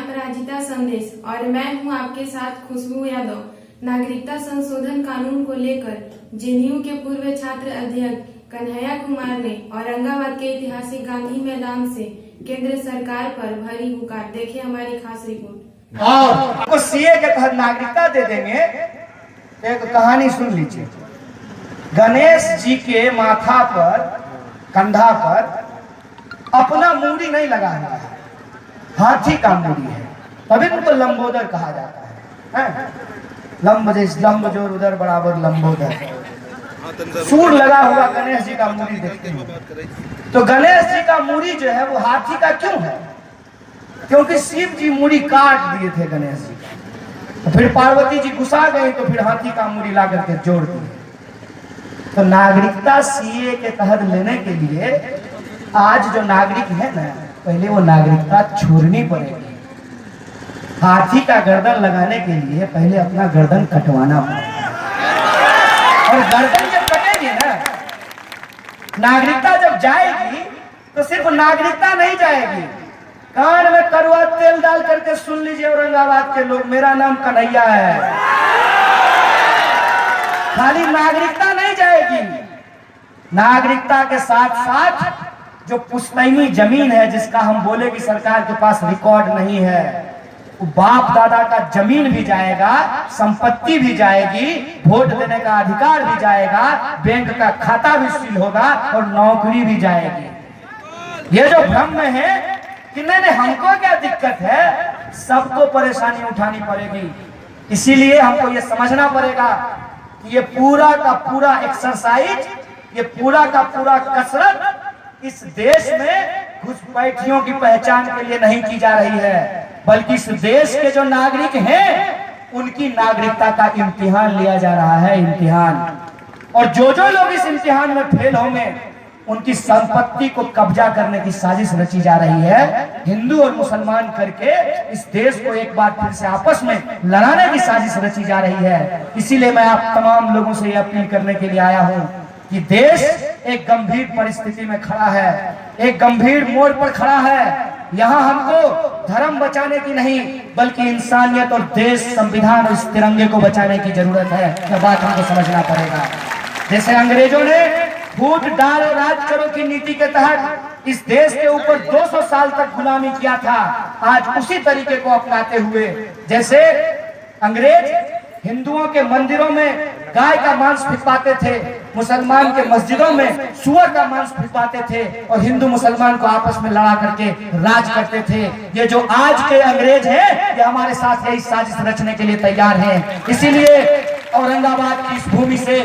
अपराजिता संदेश और मैं हूं आपके साथ खुशबू यादव। नागरिकता संशोधन कानून को लेकर जेएनयू के पूर्व छात्र अध्यक्ष कन्हैया कुमार ने औरंगाबाद के ऐतिहासिक गांधी मैदान से केंद्र सरकार पर भरी हुकार। देखिए हमारी खास रिपोर्ट। और आपको सीए के तहत नागरिकता दे देंगे। एक कहानी सुन लीजिए। गणेश जी के माथा पर, कंधा पर अपना मूड़ी नहीं लगा हुआ है, हाथी का मूड़ी है, तभी उनको लंबोदर कहा जाता है। लंब जोर उधर बराबर लंबोदर। सूंड लगा हुआ गणेश जी का मूड़ी देखते हैं। तो गणेश जी का मूड़ी जो है वो हाथी का क्यों है? क्योंकि शिव जी मूड़ी काट दिए थे गणेश जी का, तो फिर पार्वती जी गुस्सा गई, तो फिर हाथी का मूड़ी ला करके जोड़ दिए। तो नागरिकता सीए के तहत लेने के लिए आज जो नागरिक है ना, पहले वो नागरिकता छोड़नी पड़ेगी। हाथी का गर्दन लगाने के लिए पहले अपना गर्दन कटवाना पड़ेगा। और गर्दन जब कटेगी ना, नागरिकता जब जाएगी तो सिर्फ नागरिकता नहीं जाएगी, कान में कड़वा तेल डाल करके सुन लीजिए औरंगाबाद के लोग, मेरा नाम कन्हैया है। खाली नागरिकता नहीं जाएगी, नागरिकता के साथ साथ जो पुश्तैनी जमीन है, जिसका हम बोले कि सरकार के पास रिकॉर्ड नहीं है, वो बाप दादा का जमीन भी जाएगा, संपत्ति भी जाएगी, वोट देने का अधिकार भी जाएगा, बैंक का खाता भी सील होगा और नौकरी भी जाएगी। ये जो भ्रम में है कि नहीं हमको क्या दिक्कत है, सबको परेशानी उठानी पड़ेगी। इसीलिए हमको ये समझना पड़ेगा कि ये पूरा का पूरा एक्सरसाइज, ये पूरा का पूरा कसरत इस देश में घुसपैठियों की पहचान के लिए नहीं की जा रही है, बल्कि इस देश के जो नागरिक हैं उनकी नागरिकता का इम्तिहान लिया जा रहा है, इम्तिहान। और जो लोग इस इम्तिहान में फेल होंगे उनकी संपत्ति को कब्जा करने की साजिश रची जा रही है। हिंदू और मुसलमान करके इस देश को एक बार फिर से आपस में लड़ाने की साजिश रची जा रही है। इसीलिए मैं आप तमाम लोगों से यह अपील करने के लिए आया हूँ कि देश एक गंभीर परिस्थिति में खड़ा है, एक गंभीर मोड़ पर खड़ा है। यहाँ हमको धर्म बचाने की नहीं, बल्कि इंसानियत और देश, संविधान और इस तिरंगे को बचाने की जरूरत है। यह बात हमको समझना पड़ेगा। जैसे अंग्रेजों ने फूट डाल और राज करो की नीति के तहत इस देश के ऊपर 200 साल तक गुलामी किया था, आज उसी तरीके को अपनाते हुए, जैसे अंग्रेज हिंदुओं के मंदिरों में गाय का मांस फिरवाते थे, मुसलमान के मस्जिदों में सुअर का मांस फिरवाते थे और हिंदू मुसलमान को आपस में लड़ा करके राज करते थे। ये जो आज के अंग्रेज हैं, ये हमारे साथ यही साजिश रचने के लिए तैयार हैं। इसीलिए औरंगाबाद की इस भूमि से,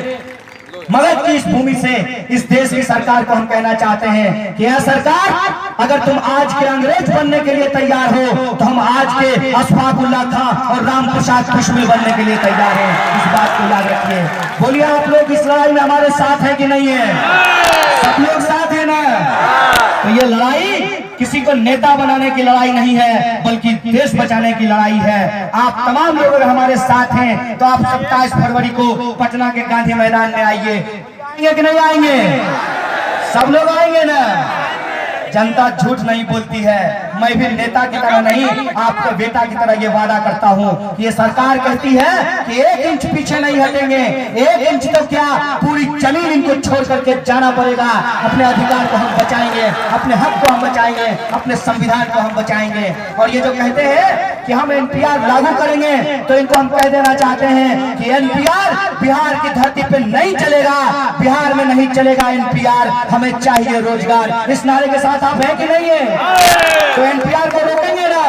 मगध की इस भूमि से इस देश की सरकार को हम कहना चाहते हैं कि यह सरकार, अगर तुम आज के अंग्रेज बनने के लिए तैयार हो तो हम आज के अशफाकुल्लाह खां और राम प्रसाद बिस्मिल बनने के लिए तैयार हैं। इस बात को याद रखिए। बोलिए आप लोग इस लड़ाई में हमारे साथ है कि नहीं है? सब लोग साथ है ना? तो ये लड़ाई किसी को नेता बनाने की लड़ाई नहीं है, बल्कि देश बचाने की लड़ाई है। आप तमाम लोग हमारे साथ हैं तो आप 27 फरवरी को पटना के गांधी मैदान में आइए। आएंगे कि नहीं आएंगे? सब लोग आएंगे ना? जनता झूठ नहीं बोलती है। मैं भी नेता की तरह नहीं, आपके बेटा की तरह ये वादा करता हूँ कि ये सरकार कहती है कि 1 इंच पीछे नहीं हटेंगे। 1 इंच तो क्या, पूरी जमीन इनको छोड़ करके जाना पड़ेगा। अपने अधिकार को हम बचाएंगे, अपने हक को हम बचाएंगे, अपने संविधान को हम बचाएंगे। और ये जो कहते हैं कि हम एनपीआर लागू करेंगे, तो इनको हम कह देना चाहते हैं कि एनपीआर बिहार की धरती पे नहीं चलेगा, बिहार में नहीं चलेगा एनपीआर। हमें चाहिए रोजगार। इस नारे के साथ आप हैं कि नहीं है? तो एनपीआर को रोकेंगे ना?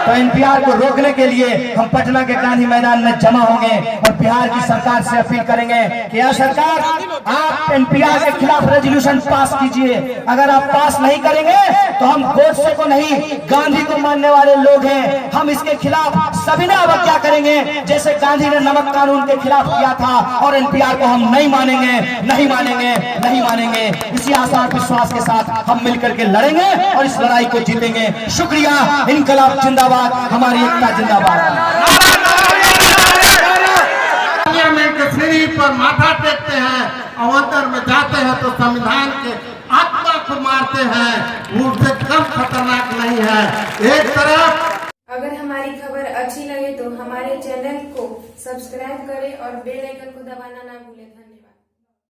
तो एनपीआर को रोकने के लिए हम पटना के गांधी मैदान में जमा होंगे और बिहार की सरकार से अपील करेंगे कि यह सरकार, आप एनपीआर के खिलाफ रेजोल्यूशन पास कीजिए। अगर आप पास नहीं करेंगे तो हम गोडसे को नहीं, गांधी को मानने वाले लोग हैं, हम इसके खिलाफ सभी ने अवज्ञा करेंगे, जैसे गांधी ने नमक कानून के खिलाफ किया था। और एनपीआर को हम नहीं मानेंगे, नहीं मानेंगे, नहीं मानेंगे। इसी आशा और विश्वास के साथ हम मिलकर के लड़ेंगे और इस लड़ाई को जीतेंगे। शुक्रिया। इनकलाब जिंदाबाद, हमारी एकता जिंदाबाद। सीढ़ी पर माथा टेकते हैं, अवंतर में जाते हैं तो संविधान के आत्मा को मारते हैं। वो उससे कम खतरनाक नहीं है। एक तरफ खबर अच्छी लगे तो हमारे चैनल को सब्सक्राइब करें और बेल आइकन को दबाना ना भूलें। धन्यवाद।